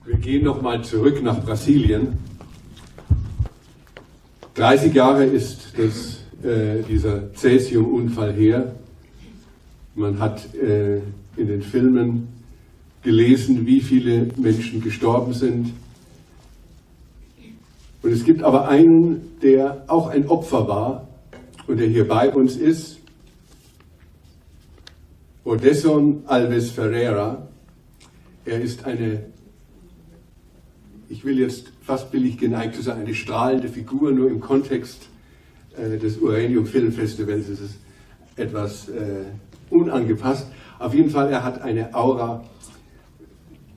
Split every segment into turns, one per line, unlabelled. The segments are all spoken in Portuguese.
Wir gehen nochmal zurück nach Brasilien. 30 Jahre ist dieser Cäsium-Unfall her. Man hat in den Filmen gelesen, wie viele Menschen gestorben sind. Und es gibt aber einen, der auch ein Opfer war und der hier bei uns ist. Odesson Alves Ferreira. Er ist ich will jetzt fast billig geneigt zu sagen, eine strahlende Figur, nur im Kontext des Uranium Film Festivals ist es etwas unangepasst. Auf jeden Fall, er hat eine Aura,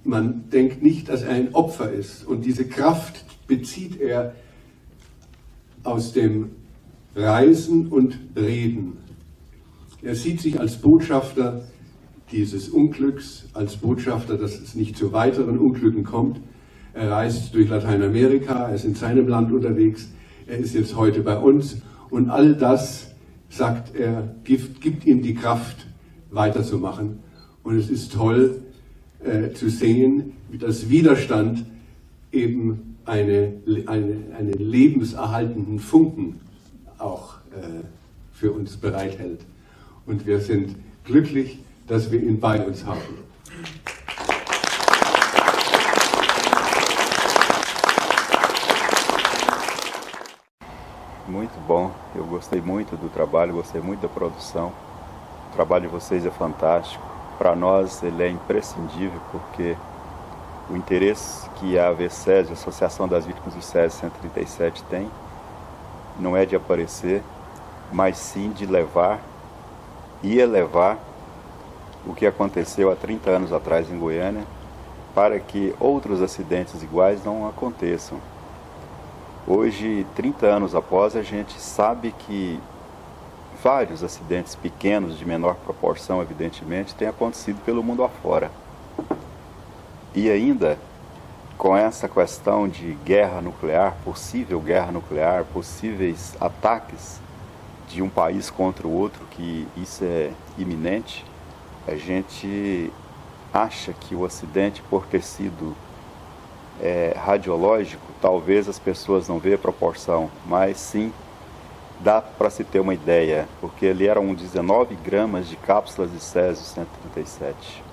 man denkt nicht, dass er ein Opfer ist. Und diese Kraft bezieht er aus dem Reisen und Reden. Er sieht sich als Botschafter dieses Unglücks, als Botschafter, dass es nicht zu weiteren Unglücken kommt. Er reist durch Lateinamerika, er ist in seinem Land unterwegs, er ist jetzt heute bei uns und all das, sagt er, gibt ihm die Kraft, weiterzumachen. Und es ist toll zu sehen, dass Widerstand eben einen lebenserhaltenden Funken auch für uns bereithält. Und wir sind glücklich, dass wir ihn bei uns haben.
Muito bom, eu gostei muito do trabalho, gostei muito da produção. O trabalho de vocês é fantástico. Para nós ele é imprescindível porque o interesse que a AVCES, a Associação das Vítimas do Césio 137, tem não é de aparecer, mas sim de levar e elevar o que aconteceu há 30 anos atrás em Goiânia para que outros acidentes iguais não aconteçam. Hoje, 30 anos após, a gente sabe que vários acidentes pequenos, de menor proporção, evidentemente, têm acontecido pelo mundo afora. E ainda, com essa questão de guerra nuclear, possível guerra nuclear, possíveis ataques de um país contra o outro, que isso é iminente, a gente acha que o acidente, por ter sido radiológico, talvez as pessoas não vejam a proporção, mas sim dá para se ter uma ideia, porque ali eram 19 gramas de cápsulas de césio 137.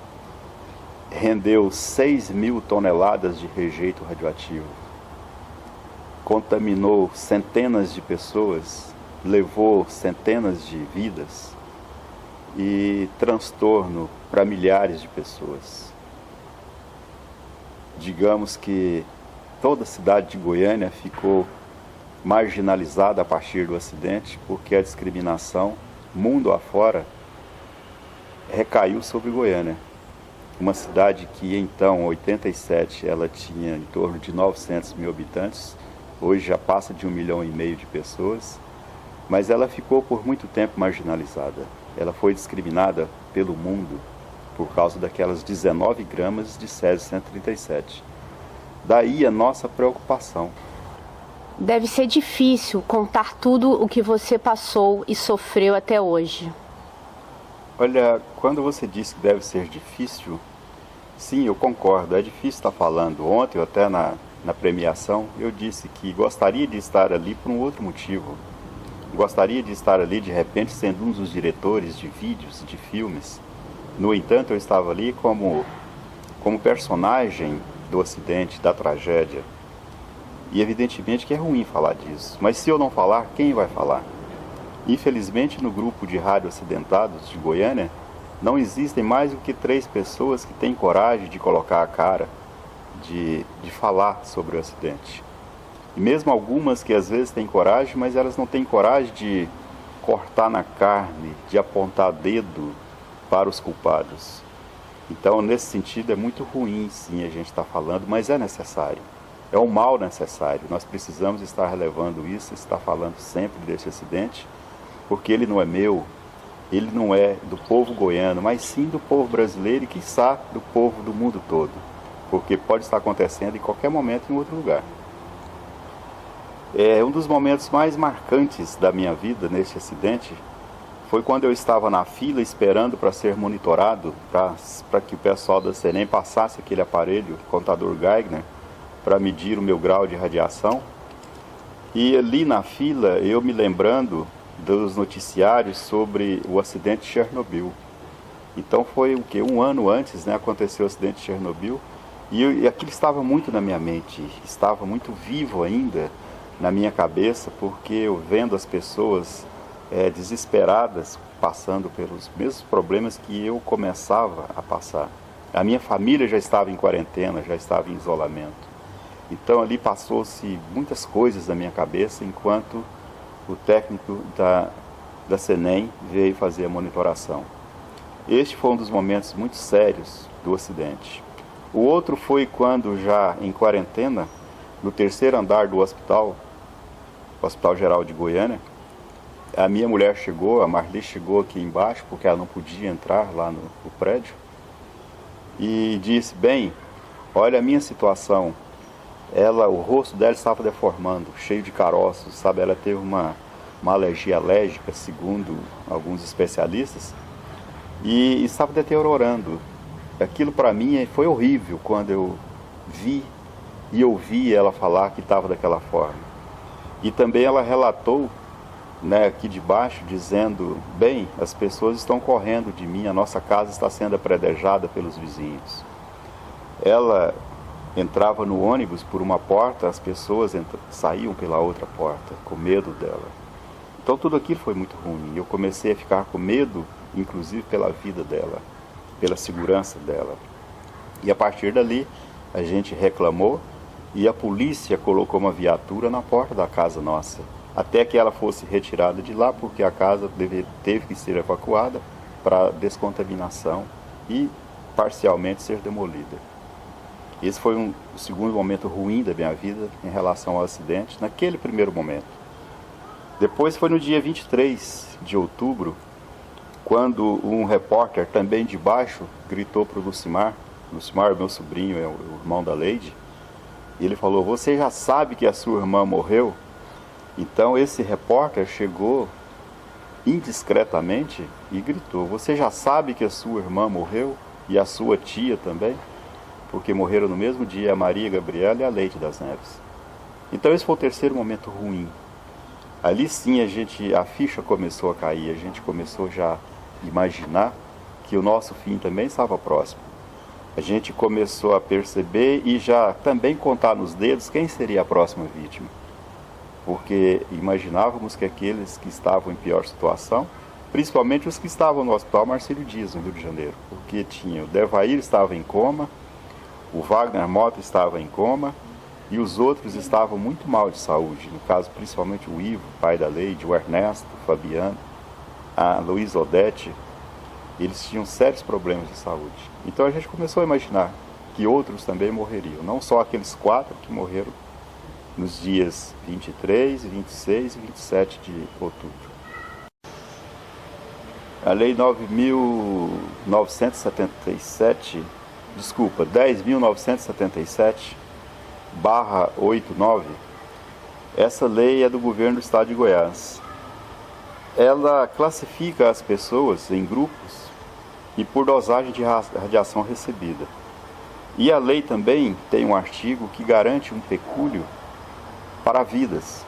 Rendeu 6.000 toneladas de rejeito radioativo. Contaminou centenas de pessoas, levou centenas de vidas e transtorno para milhares de pessoas. Digamos que toda a cidade de Goiânia ficou marginalizada a partir do acidente, porque a discriminação, mundo afora, recaiu sobre Goiânia. Uma cidade que então, em 87, ela tinha em torno de 900 mil habitantes, hoje já passa de 1,5 milhão de pessoas, mas ela ficou por muito tempo marginalizada. Ela foi discriminada pelo mundo por causa daquelas 19 gramas de césio 137. Daí a nossa preocupação.
Deve ser difícil contar tudo o que você passou e sofreu até hoje.
Olha, quando você disse que deve ser difícil, sim, eu concordo, é difícil estar falando. Ontem, até na premiação, eu disse que gostaria de estar ali por um outro motivo. Gostaria de estar ali, de repente, sendo um dos diretores de vídeos, de filmes. No entanto, eu estava ali como personagem do acidente, da tragédia. E evidentemente que é ruim falar disso. Mas se eu não falar, quem vai falar? Infelizmente, no grupo de rádio acidentados de Goiânia, não existem mais do que 3 pessoas que têm coragem de colocar a cara, de falar sobre o acidente. E mesmo algumas que às vezes têm coragem, mas elas não têm coragem de cortar na carne, de apontar dedo para os culpados. Então, nesse sentido, é muito ruim, sim, a gente está falando, mas é necessário. É um mal necessário. Nós precisamos estar relevando isso, estar falando sempre desse acidente, porque ele não é meu, ele não é do povo goiano, mas sim do povo brasileiro e, quiçá, do povo do mundo todo. Porque pode estar acontecendo em qualquer momento em outro lugar. É um dos momentos mais marcantes da minha vida neste acidente foi quando eu estava na fila esperando para ser monitorado, para que o pessoal da CENEM passasse aquele aparelho, contador Geiger, para medir o meu grau de radiação. E ali na fila, eu me lembrando dos noticiários sobre o acidente de Chernobyl. Então foi o quê? Um ano antes, né, aconteceu o acidente de Chernobyl. E aquilo estava muito na minha mente, estava muito vivo ainda na minha cabeça, porque eu vendo as pessoas desesperadas, passando pelos mesmos problemas que eu começava a passar. A minha família já estava em quarentena, já estava em isolamento. Então ali passou-se muitas coisas na minha cabeça, enquanto o técnico da CENEM veio fazer a monitoração. Este foi um dos momentos muito sérios do acidente. O outro foi quando, já em quarentena, no terceiro andar do Hospital Geral de Goiânia, a minha mulher chegou, a Marli chegou aqui embaixo, porque ela não podia entrar lá no prédio, e disse: bem, olha a minha situação. O rosto dela estava deformando, cheio de caroços, sabe? Ela teve uma alergia alérgica, segundo alguns especialistas, e estava deteriorando. Aquilo para mim foi horrível quando eu vi e ouvi ela falar que estava daquela forma. E também ela relatou, né, aqui de baixo, dizendo: bem, as pessoas estão correndo de mim, a nossa casa está sendo apredejada pelos vizinhos. Ela entrava no ônibus por uma porta, as pessoas saíam pela outra porta, com medo dela. Então tudo aquilo foi muito ruim. Eu comecei a ficar com medo, inclusive pela vida dela, pela segurança dela. E a partir dali, a gente reclamou e a polícia colocou uma viatura na porta da casa nossa, até que ela fosse retirada de lá, porque a casa teve que ser evacuada para descontaminação e parcialmente ser demolida. Esse foi o segundo momento ruim da minha vida em relação ao acidente, naquele primeiro momento. Depois foi no dia 23 de outubro, quando um repórter também de baixo gritou para o Lucimar, meu sobrinho, é o irmão da Leide, e ele falou: você já sabe que a sua irmã morreu? Então esse repórter chegou indiscretamente e gritou: você já sabe que a sua irmã morreu? E a sua tia também? Porque morreram no mesmo dia a Maria Gabriela e a Leite das Neves. Então esse foi o terceiro momento ruim. Ali sim a ficha começou a cair, a gente começou já a imaginar que o nosso fim também estava próximo. A gente começou a perceber e já também contar nos dedos quem seria a próxima vítima. Porque imaginávamos que aqueles que estavam em pior situação, principalmente os que estavam no Hospital Marcílio Dias, no Rio de Janeiro, porque tinha o Devair estava em coma, o Wagner Mota estava em coma e os outros estavam muito mal de saúde, no caso principalmente o Ivo, pai da Leide, o Ernesto, o Fabiano, a Luísa Odete. Eles tinham sérios problemas de saúde. Então a gente começou a imaginar que outros também morreriam, não só aqueles 4 que morreram nos dias 23, 26 e 27 de outubro. A Lei 10.977, essa lei é do governo do estado de Goiás. Ela classifica as pessoas em grupos e por dosagem de radiação recebida. E a lei também tem um artigo que garante um pecúlio para vidas.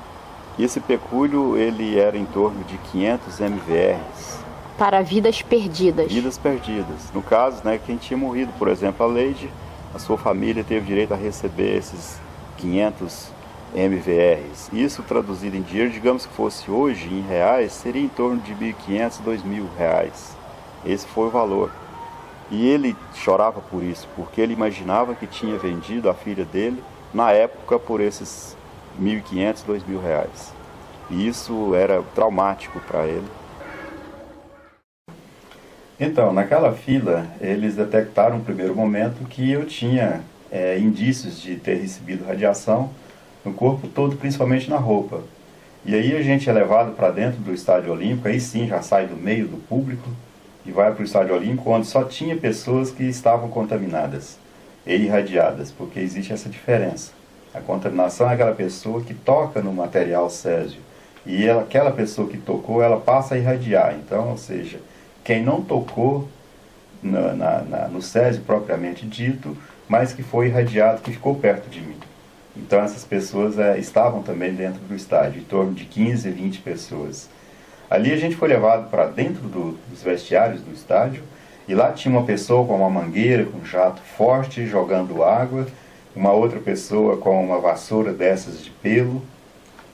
E esse pecúlio ele era em torno de 500 MVRs.
Para vidas perdidas.
Vidas perdidas. No caso, né, quem tinha morrido, por exemplo, a Leide, a sua família teve direito a receber esses 500 MVRs. Isso traduzido em dinheiro, digamos que fosse hoje em reais, seria em torno de R$ 1.500, R$ 2.000. Esse foi o valor. E ele chorava por isso, porque ele imaginava que tinha vendido a filha dele, na época, por esses R$ 1.500, R$ 2.000. E isso era traumático para ele. Então, naquela fila, eles detectaram no primeiro momento que eu tinha indícios de ter recebido radiação no corpo todo, principalmente na roupa. E aí a gente é levado para dentro do Estádio Olímpico, aí sim já sai do meio do público e vai para o Estádio Olímpico, onde só tinha pessoas que estavam contaminadas e irradiadas, porque existe essa diferença. A contaminação é aquela pessoa que toca no material césio e aquela pessoa que tocou, ela passa a irradiar. Então, ou seja, quem não tocou no césio propriamente dito, mas que foi irradiado, que ficou perto de mim. Então essas pessoas estavam também dentro do estádio, em torno de 15, 20 pessoas. Ali a gente foi levado para dentro dos vestiários do estádio, e lá tinha uma pessoa com uma mangueira, com um jato forte, jogando água, uma outra pessoa com uma vassoura dessas de pelo,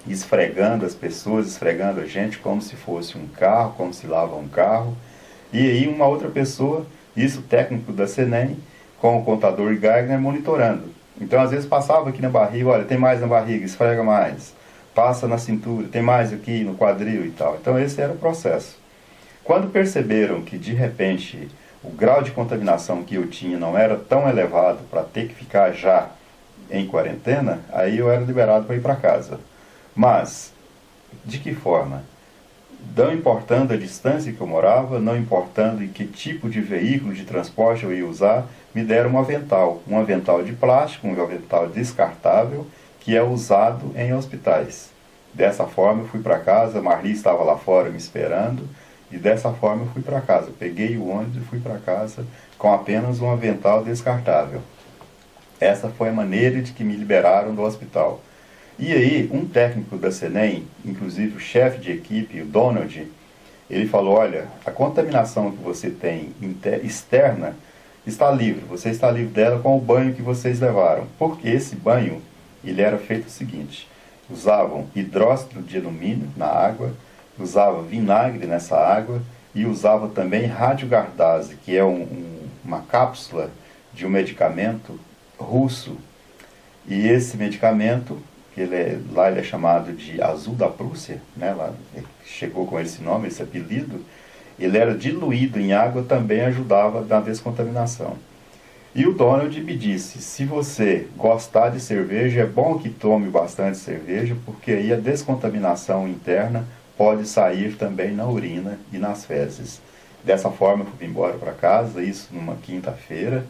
esfregando as pessoas, esfregando a gente como se fosse um carro, como se lava um carro. E aí uma outra pessoa, isso técnico da CENEM, com o contador Geiger monitorando. Então às vezes passava aqui na barriga, olha, tem mais na barriga, esfrega mais. Passa na cintura, tem mais aqui no quadril e tal. Então esse era o processo. Quando perceberam que de repente o grau de contaminação que eu tinha não era tão elevado para ter que ficar já em quarentena, aí eu era liberado para ir para casa. Mas, de que forma? Não importando a distância que eu morava, não importando em que tipo de veículo de transporte eu ia usar, me deram um avental de plástico, um avental descartável, que é usado em hospitais. Dessa forma eu fui para casa, Marli estava lá fora me esperando, e dessa forma eu fui para casa. Peguei o ônibus e fui para casa com apenas um avental descartável. Essa foi a maneira de que me liberaram do hospital. E aí, um técnico da CENEM, inclusive o chefe de equipe, o Donald, ele falou, olha, a contaminação que você tem externa está livre, você está livre dela com o banho que vocês levaram. Porque esse banho, ele era feito o seguinte, usavam hidróxido de alumínio na água, usava vinagre nessa água e usava também radiogardase, que é uma cápsula de um medicamento russo. E esse medicamento, lá ele é chamado de azul da Prússia, né? Lá chegou com esse nome, esse apelido, ele era diluído em água, também ajudava na descontaminação. E o Donald me disse, se você gostar de cerveja, é bom que tome bastante cerveja, porque aí a descontaminação interna pode sair também na urina e nas fezes. Dessa forma eu fui embora para casa, isso numa quinta-feira.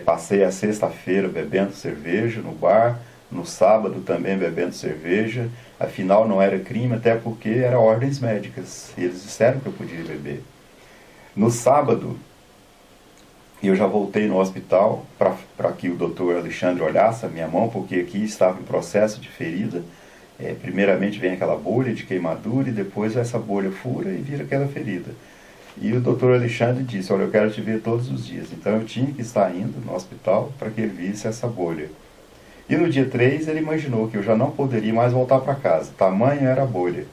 Passei a sexta-feira bebendo cerveja no bar, no sábado também bebendo cerveja. Afinal não era crime, até porque eram ordens médicas. Eles disseram que eu podia beber. No sábado, eu já voltei no hospital para que o doutor Alexandre olhasse a minha mão, porque aqui estava em processo de ferida. Primeiramente vem aquela bolha de queimadura e depois essa bolha fura e vira aquela ferida. E o doutor Alexandre disse, olha, eu quero te ver todos os dias. Então eu tinha que estar indo no hospital para que ele visse essa bolha. E no dia 3 ele imaginou que eu já não poderia mais voltar para casa, tamanho era a bolha.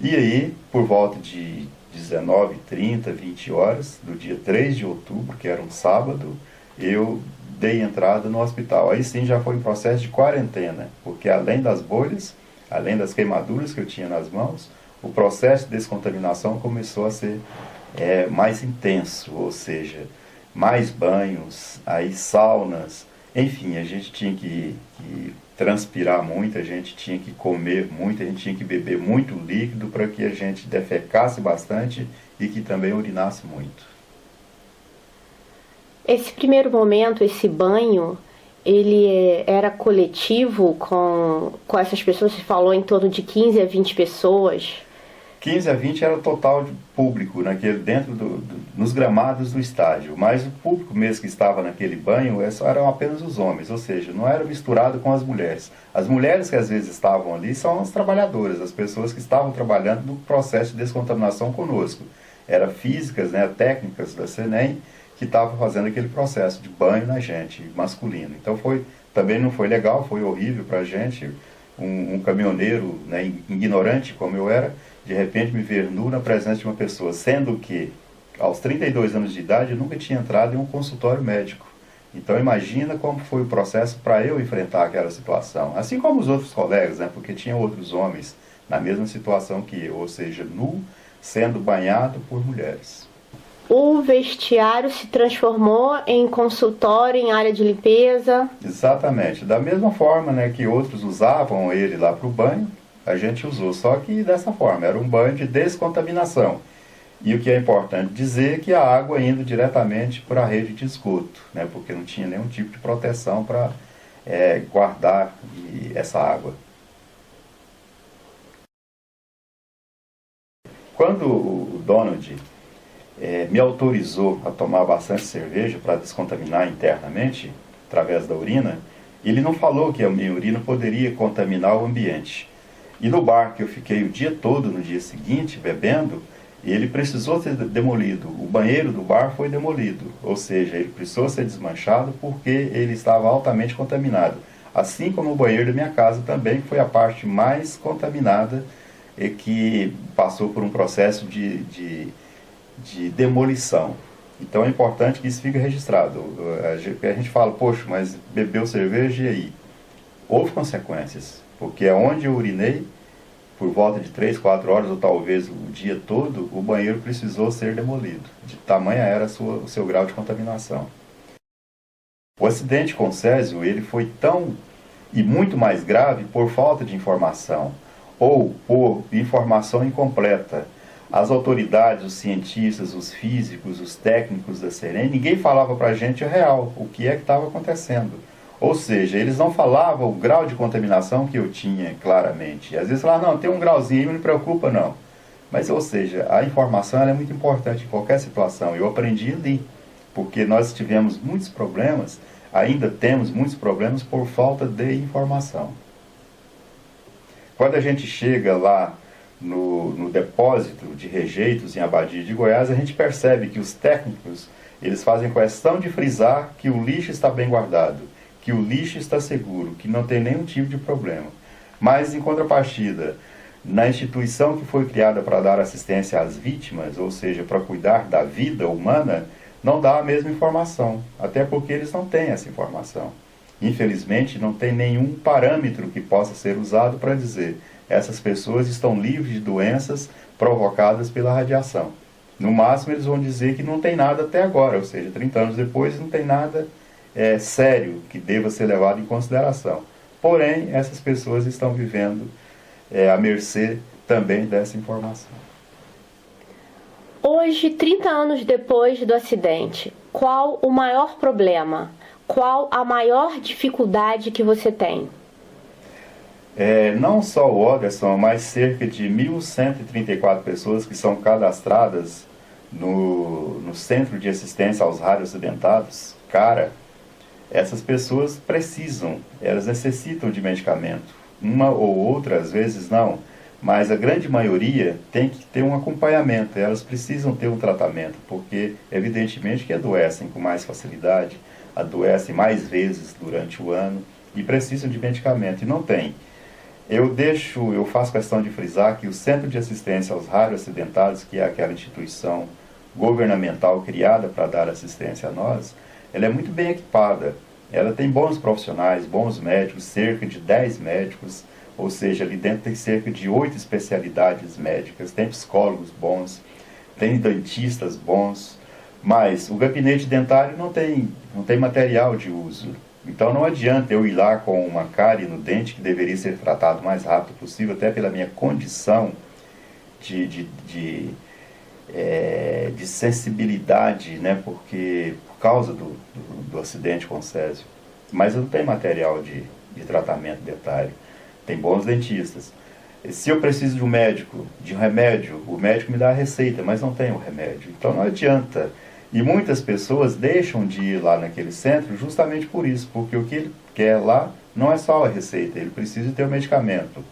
E aí, por volta de 19h30, 20 horas, do dia 3 de outubro, que era um sábado, eu dei entrada no hospital. Aí sim já foi um processo de quarentena, porque além das bolhas, além das queimaduras que eu tinha nas mãos, o processo de descontaminação começou a ser mais intenso, ou seja, mais banhos, aí saunas, enfim, a gente tinha que transpirar muito, a gente tinha que comer muito, a gente tinha que beber muito líquido para que a gente defecasse bastante e que também urinasse muito.
Esse primeiro momento, esse banho, ele era coletivo com essas pessoas? Você falou em torno de 15 a 20 pessoas.
15 a 20 era o total de público dentro nos gramados do estádio, mas o público mesmo que estava naquele banho eram apenas os homens, ou seja, não era misturado com as mulheres. As mulheres que às vezes estavam ali são as trabalhadoras, as pessoas que estavam trabalhando no processo de descontaminação conosco. Eram físicas, técnicas da CENEM, que estavam fazendo aquele processo de banho na gente, masculino. Então também não foi legal, foi horrível para a gente, um caminhoneiro ignorante como eu era, de repente me ver nu na presença de uma pessoa, sendo que aos 32 anos de idade eu nunca tinha entrado em um consultório médico. Então imagina como foi o processo para eu enfrentar aquela situação, assim como os outros colegas, porque tinha outros homens na mesma situação que eu, ou seja, nu, sendo banhado por mulheres.
O vestiário se transformou em consultório, em área de limpeza?
Exatamente, da mesma forma que outros usavam ele lá para o banho, a gente usou, só que dessa forma, era um banho de descontaminação. E o que é importante dizer é que a água indo diretamente para a rede de esgoto, porque não tinha nenhum tipo de proteção para guardar essa água. Quando o Donald me autorizou a tomar bastante cerveja para descontaminar internamente, através da urina, ele não falou que a minha urina poderia contaminar o ambiente. E no bar que eu fiquei o dia todo, no dia seguinte, bebendo, ele precisou ser demolido. O banheiro do bar foi demolido, ou seja, ele precisou ser desmanchado porque ele estava altamente contaminado. Assim como o banheiro da minha casa também, que foi a parte mais contaminada e que passou por um processo de demolição. Então é importante que isso fique registrado. A gente fala, poxa, mas bebeu cerveja e aí? Houve consequências, porque onde eu urinei, por volta de 3, 4 horas ou talvez o dia todo, o banheiro precisou ser demolido. De tamanha era o seu grau de contaminação. O acidente com Césio, ele foi tão e muito mais grave por falta de informação ou por informação incompleta. As autoridades, os cientistas, os físicos, os técnicos da Serem, ninguém falava para a gente o real, o que é que estava acontecendo. Ou seja, eles não falavam o grau de contaminação que eu tinha claramente. Às vezes falavam, não, tem um grauzinho, não me preocupa não. Mas, ou seja, a informação ela é muito importante em qualquer situação. Eu aprendi ali, porque nós tivemos muitos problemas, ainda temos muitos problemas por falta de informação. Quando a gente chega lá no depósito de rejeitos em Abadia de Goiás, a gente percebe que os técnicos, eles fazem questão de frisar que o lixo está bem guardado, que o lixo está seguro, que não tem nenhum tipo de problema. Mas, em contrapartida, na instituição que foi criada para dar assistência às vítimas, ou seja, para cuidar da vida humana, não dá a mesma informação, até porque eles não têm essa informação. Infelizmente, não tem nenhum parâmetro que possa ser usado para dizer essas pessoas estão livres de doenças provocadas pela radiação. No máximo, eles vão dizer que não tem nada até agora, ou seja, 30 anos depois não tem nada sério que deva ser levado em consideração. Porém, essas pessoas estão vivendo à mercê também dessa informação.
Hoje, 30 anos depois do acidente, qual o maior problema? Qual a maior dificuldade que você tem?
Não só o Oderson, mas cerca de 1.134 pessoas que são cadastradas no Centro de Assistência aos Radioacidentados, CARA. Essas pessoas precisam, elas necessitam de medicamento. Uma ou outra, às vezes não, mas a grande maioria tem que ter um acompanhamento, elas precisam ter um tratamento, porque evidentemente que adoecem com mais facilidade, adoecem mais vezes durante o ano e precisam de medicamento, e não tem. Eu faço questão de frisar que o Centro de Assistência aos Radioacidentados, que é aquela instituição governamental criada para dar assistência a nós, ela é muito bem equipada. Ela tem bons profissionais, bons médicos, cerca de 10 médicos, ou seja, ali dentro tem cerca de 8 especialidades médicas, tem psicólogos bons, tem dentistas bons, mas o gabinete dentário não tem material de uso. Então não adianta eu ir lá com uma cárie no dente que deveria ser tratado o mais rápido possível, até pela minha condição de sensibilidade, né, porque por causa do acidente com Césio. Mas eu não tenho material de tratamento dentário. Tem bons dentistas. Se eu preciso de um médico, de um remédio, o médico me dá a receita, mas não tem o remédio. Então não adianta. E muitas pessoas deixam de ir lá naquele centro justamente por isso, porque o que ele quer lá não é só a receita, ele precisa ter o medicamento.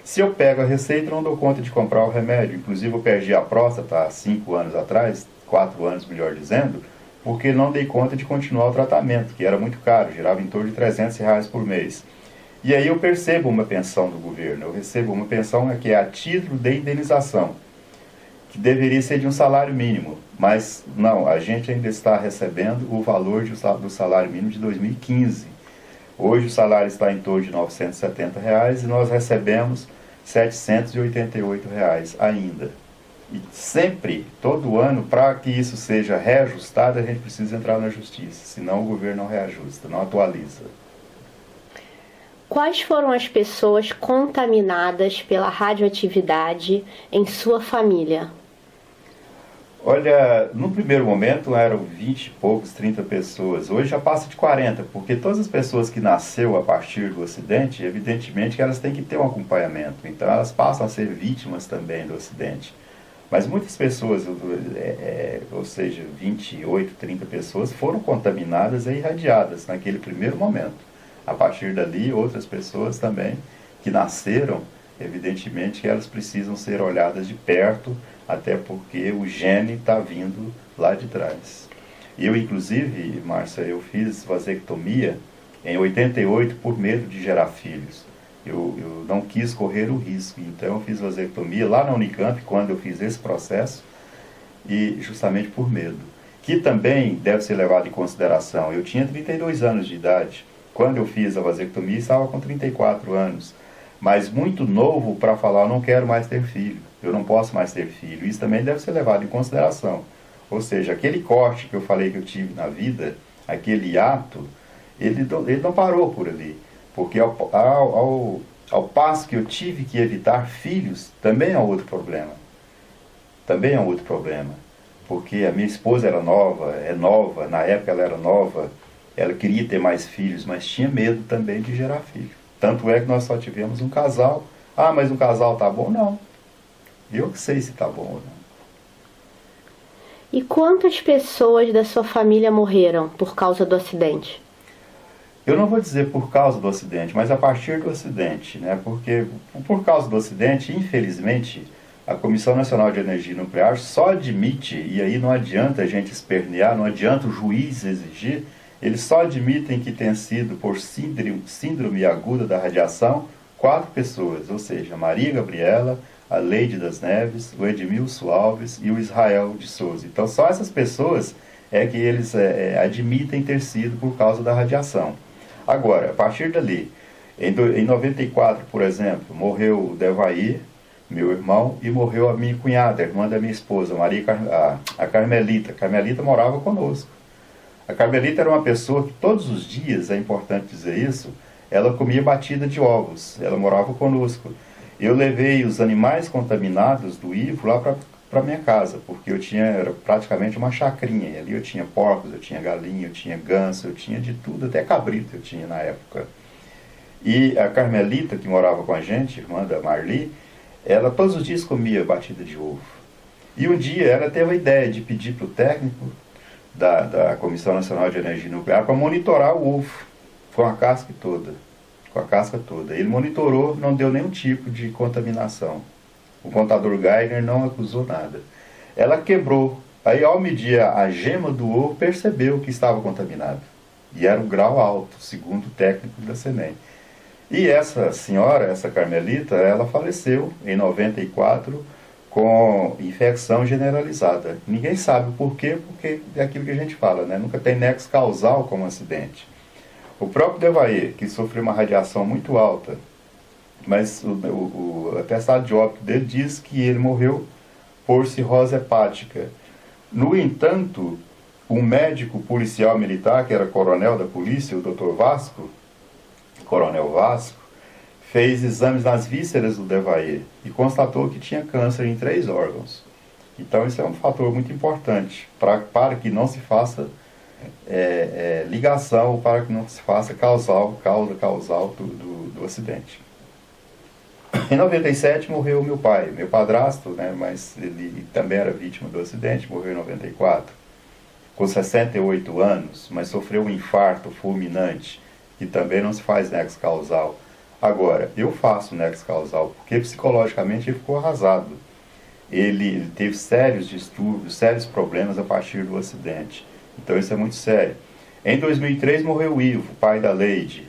Se eu pego a receita, eu não dou conta de comprar o remédio. Inclusive, eu perdi a próstata há 5 anos atrás, 4 anos, melhor dizendo, porque não dei conta de continuar o tratamento, que era muito caro, girava em torno de R$300 por mês. E aí eu percebo uma pensão do governo, eu recebo uma pensão que é a título de indenização, que deveria ser de um salário mínimo, mas não, a gente ainda está recebendo o valor do salário mínimo de 2015. Hoje o salário está em torno de R$970 e nós recebemos R$788 ainda. E sempre, todo ano, para que isso seja reajustado, a gente precisa entrar na justiça, senão o governo não reajusta, não atualiza.
Quais foram as pessoas contaminadas pela radioatividade em sua família?
Olha, no primeiro momento eram 20 e poucos, 30 pessoas. Hoje já passa de 40, porque todas as pessoas que nasceram a partir do acidente, evidentemente que elas têm que ter um acompanhamento. Então elas passam a ser vítimas também do acidente. Mas muitas pessoas, ou seja, 28, 30 pessoas foram contaminadas e irradiadas naquele primeiro momento. A partir dali, outras pessoas também que nasceram, evidentemente que elas precisam ser olhadas de perto, até porque o gene está vindo lá de trás. Eu, inclusive, Márcia, eu fiz vasectomia em 88 por medo de gerar filhos. Eu não quis correr o risco, então eu fiz vasectomia lá na Unicamp, quando eu fiz esse processo, e justamente por medo. Que também deve ser levado em consideração. Eu tinha 32 anos de idade, quando eu fiz a vasectomia estava com 34 anos, mas muito novo para falar, eu não quero mais ter filho, eu não posso mais ter filho. Isso também deve ser levado em consideração. Ou seja, aquele corte que eu falei que eu tive na vida, aquele ato, ele não parou por ali. Porque ao passo que eu tive que evitar filhos, também é outro problema. Também é outro problema. Porque a minha esposa era nova, na época ela era nova, ela queria ter mais filhos, mas tinha medo também de gerar filho. Tanto é que nós só tivemos um casal. Ah, mas um casal tá bom? Não. Eu que sei se tá bom ou não.
E quantas pessoas da sua família morreram por causa do acidente?
Eu não vou dizer por causa do acidente, mas a partir do acidente, né? Porque por causa do acidente, infelizmente, a Comissão Nacional de Energia Nuclear só admite, e aí não adianta a gente espernear, não adianta o juiz exigir, eles só admitem que tenha sido por síndrome aguda da radiação 4 pessoas, ou seja, Maria Gabriela, a Leide das Neves, o Edmilson Alves e o Israel de Souza. Então só essas pessoas é que eles admitem ter sido por causa da radiação. Agora, a partir dali, em 94, por exemplo, morreu o Devair, meu irmão, e morreu a minha cunhada, a irmã da minha esposa, a Carmelita. A Carmelita morava conosco. A Carmelita era uma pessoa que todos os dias, é importante dizer isso, ela comia batida de ovos, ela morava conosco. Eu levei os animais contaminados do Ivo lá para minha casa, porque era praticamente uma chacrinha, e ali eu tinha porcos, eu tinha galinha, eu tinha ganso, eu tinha de tudo, até cabrito eu tinha na época. E a Carmelita, que morava com a gente, irmã da Marli, ela todos os dias comia batida de ovo. E um dia ela teve a ideia de pedir para o técnico da Comissão Nacional de Energia Nuclear para monitorar o ovo, com a casca toda. Ele monitorou, não deu nenhum tipo de contaminação. O contador Geiger não acusou nada. Ela quebrou. Aí, ao medir a gema do ovo, percebeu que estava contaminado. E era um grau alto, segundo o técnico da CENEM. E essa senhora, essa Carmelita, ela faleceu em 94 com infecção generalizada. Ninguém sabe o porquê, porque é aquilo que a gente fala, né? Nunca tem nexo causal com um acidente. O próprio Devair, que sofreu uma radiação muito alta, mas o atestado de óbito dele diz que ele morreu por cirrose hepática. No entanto, um médico policial militar, que era coronel da polícia, o Dr. Vasco, coronel Vasco, fez exames nas vísceras do Devair e constatou que tinha câncer em 3 órgãos. Então isso é um fator muito importante para que não se faça ligação, para que não se faça causa causal do acidente. Em 97 morreu meu pai, meu padrasto, né, mas ele também era vítima do acidente, morreu em 94, com 68 anos, mas sofreu um infarto fulminante, que também não se faz nexo causal. Agora, eu faço nexo causal, porque psicologicamente ele ficou arrasado. Ele teve sérios distúrbios, sérios problemas a partir do acidente. Então isso é muito sério. Em 2003 morreu o Ivo, pai da Leide.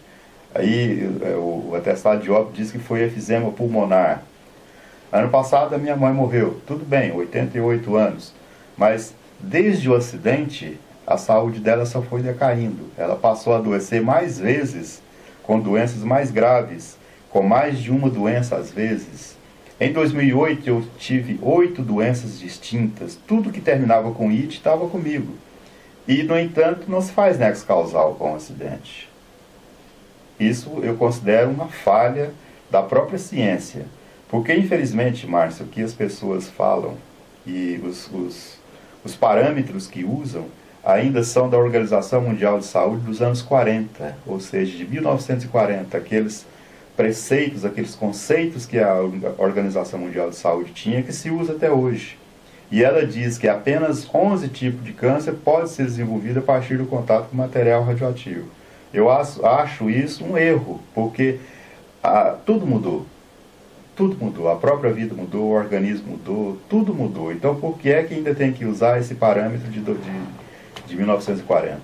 Aí o atestado de óbito diz que foi efizema pulmonar. Ano passado a minha mãe morreu. Tudo bem, 88 anos. Mas desde o acidente, a saúde dela só foi decaindo. Ela passou a adoecer mais vezes, com doenças mais graves, com mais de uma doença às vezes. Em 2008 eu tive 8 doenças distintas. Tudo que terminava com IT estava comigo. E, no entanto, não se faz nexo causal com o acidente. Isso eu considero uma falha da própria ciência. Porque, infelizmente, Márcio, o que as pessoas falam e os parâmetros que usam ainda são da Organização Mundial de Saúde dos anos 40, ou seja, de 1940, aqueles preceitos, aqueles conceitos que a Organização Mundial de Saúde tinha, que se usa até hoje. E ela diz que apenas 11 tipos de câncer podem ser desenvolvidos a partir do contato com material radioativo. Eu acho isso um erro, porque tudo mudou. Tudo mudou. A própria vida mudou, o organismo mudou, tudo mudou. Então, por que é que ainda tem que usar esse parâmetro de 1940?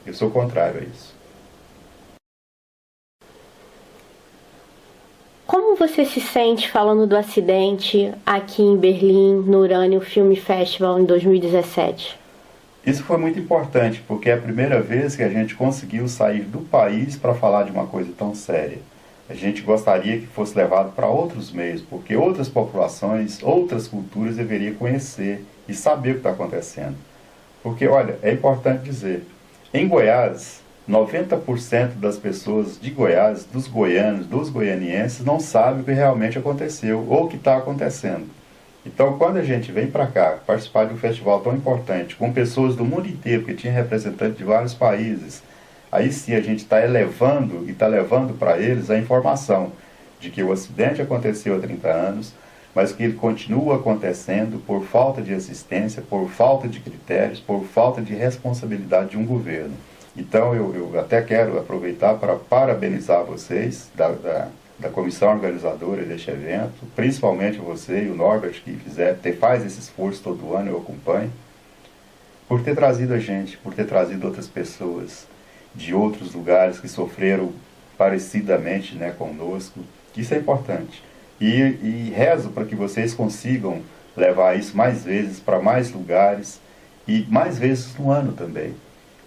Eu sou contrário a isso.
Como você se sente falando do acidente aqui em Berlim, no Urânio Film Festival, em 2017?
Isso foi muito importante, porque é a primeira vez que a gente conseguiu sair do país para falar de uma coisa tão séria. A gente gostaria que fosse levado para outros meios, porque outras populações, outras culturas deveriam conhecer e saber o que está acontecendo. Porque, olha, é importante dizer, em Goiás, 90% das pessoas de Goiás, dos goianos, dos goianienses, não sabem o que realmente aconteceu ou o que está acontecendo. Então, quando a gente vem para cá participar de um festival tão importante, com pessoas do mundo inteiro, que tinha representantes de vários países, aí sim a gente está elevando e está levando para eles a informação de que o acidente aconteceu há 30 anos, mas que ele continua acontecendo por falta de assistência, por falta de critérios, por falta de responsabilidade de um governo. Então, eu até quero aproveitar para parabenizar vocês da comissão organizadora deste evento, principalmente você e o Norbert, que faz esse esforço todo ano, eu acompanho, por ter trazido a gente, por ter trazido outras pessoas de outros lugares que sofreram parecidamente, né, conosco. Isso é importante. E rezo para que vocês consigam levar isso mais vezes para mais lugares e mais vezes no ano também.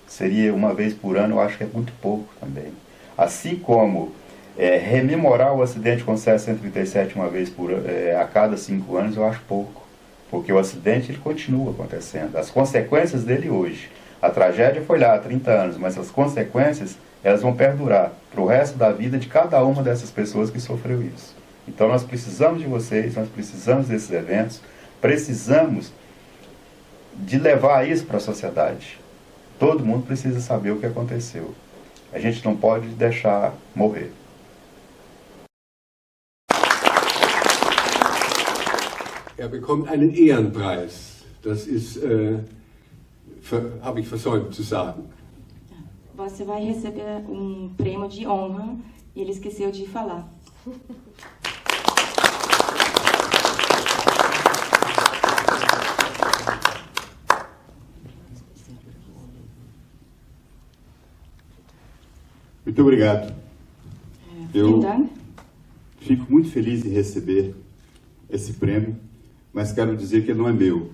Seria uma vez por ano, eu acho que é muito pouco também. Assim como rememorar o acidente com Cessna 137 uma vez a cada 5 anos, eu acho pouco. Porque o acidente ele continua acontecendo. As consequências dele hoje. A tragédia foi lá há 30 anos, mas as consequências elas vão perdurar para o resto da vida de cada uma dessas pessoas que sofreu isso. Então nós precisamos de vocês, nós precisamos desses eventos, precisamos de levar isso para a sociedade. Todo mundo precisa saber o que aconteceu. A gente não pode deixar morrer.
Bekommt einen Ehrenpreis. Das ist, habe ich versäumt zu sagen.
Você vai receber prêmio de honra e ele esqueceu de falar.
Muito obrigado.
Vielen Dank.
Fico muito feliz em receber esse prêmio, mas quero dizer que ele não é meu.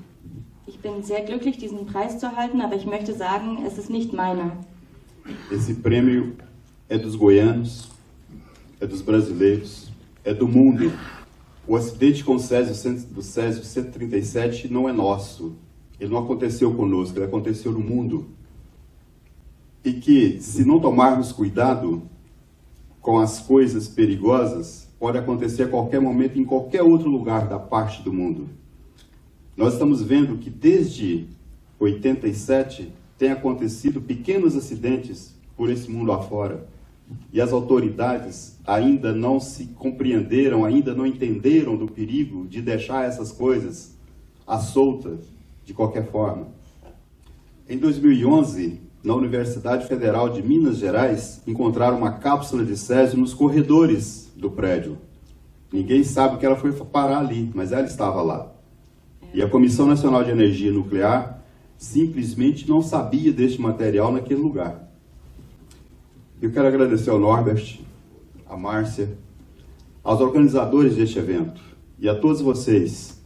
Ich bin sehr glücklich, diesen Preis zu erhalten, aber ich möchte sagen, es ist nicht meiner.
Esse prêmio é dos goianos, é dos brasileiros, é do mundo. O acidente com do Césio 137 não é nosso. Ele não aconteceu conosco, ele aconteceu no mundo. E que, se não tomarmos cuidado com as coisas perigosas, pode acontecer a qualquer momento, em qualquer outro lugar da parte do mundo. Nós estamos vendo que desde 87 tem acontecido pequenos acidentes por esse mundo afora. E as autoridades ainda não se compreenderam, ainda não entenderam do perigo de deixar essas coisas à solta de qualquer forma. Em 2011, na Universidade Federal de Minas Gerais, encontraram uma cápsula de césio nos corredores do prédio. Ninguém sabe que ela foi parar ali, mas ela estava lá. E a Comissão Nacional de Energia Nuclear simplesmente não sabia deste material naquele lugar. Eu quero agradecer ao Norbert, à Márcia, aos organizadores deste evento e a todos vocês.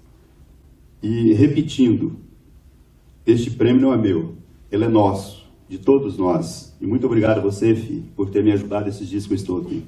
E repetindo, este prêmio não é meu, ele é nosso, de todos nós. E muito obrigado a você, Fih, por ter me ajudado esses dias que eu estou aqui.